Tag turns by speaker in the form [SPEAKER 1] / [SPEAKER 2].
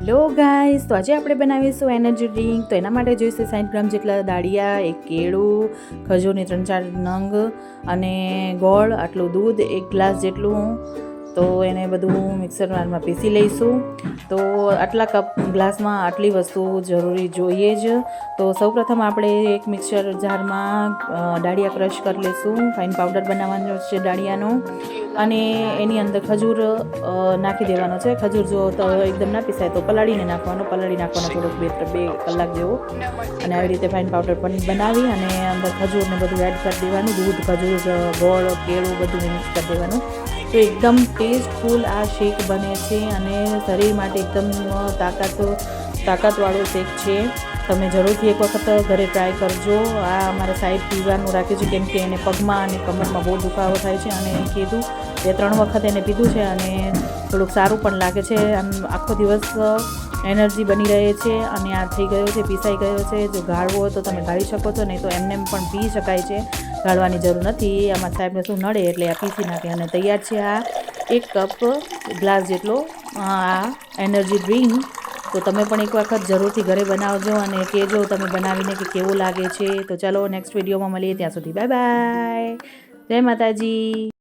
[SPEAKER 1] Hello guys, તો આજે આપણે બનાવીશું એનર્જી ડ્રિંક. તો એના માટે જોઈશે 60 ગ્રામ જેટલા દાળિયા, એક કેળું, ખજૂરની 3-4 નંગ અને ગોળ, આટલું દૂધ, 1 ગ્લાસ જેટલું. તો એને બધું મિક્સરમાં પીસી લઈશું. તો આટલા કપ ગ્લાસમાં આટલી વસ્તુ જરૂરી જોઈએ જ. તો સૌપ્રથમ આપણે એક મિક્સર જારમાં દાળિયા ક્રશ કરી લઈશું. ફાઇન પાવડર બનાવવાનો છે દાળિયાનો. અને એની અંદર ખજૂર નાખી દેવાનો છે. ખજૂર જો તો એકદમ ના પીસાય તો પલાળી નાખવાનો થોડોક 2 કલાક જેવો. અને આવી રીતે ફાઇન પાવડર પણ બનાવી અને અંદર ખજૂરને બધું એડ કરી દેવાનું. દૂધ, ખજૂર, ગોળ, કેળું બધું મિક્સ કરી દેવાનું. તો એકદમ ટેસ્ટફુલ આ શેક બને છે અને શરીર માટે એકદમ તાકાતવાળો શેક છે. તમે જરૂરથી એક વખત ઘરે ટ્રાય કરજો. આ અમારા સાહેબ પીવાનું રાખે છે, કેમ કે એને પગમાં અને કમરમાં બહુ દુખાવો થાય છે અને કીધું 2-3 વખત એને પીધું છે અને થોડુંક સારું પણ લાગે છે. આમ આખો દિવસ એનર્જી બની રહે છે. અને આ થઈ ગયો છે, પીસાઈ ગયો છે. જો ગાળવો હોય તો તમે ગાળી શકો છો, નહીં તો એમને પણ પી શકાય છે. ગાળવાની જરૂર નથી. આમાં સાહેબને શું નડે એટલે આ પીસી નાખે અને તૈયાર છે આ 1 કપ ગ્લાસ જેટલો આ એનર્જી ડ્રિંક. તો તમે પણ એક વખત જરૂરથી ઘરે બનાવજો અને કહેજો તમે બનાવીને કે કેવું લાગે છે. તો ચાલો નેક્સ્ટ વિડીયોમાં મળીએ. ત્યાં સુધી બાય બાય. જય માતાજી.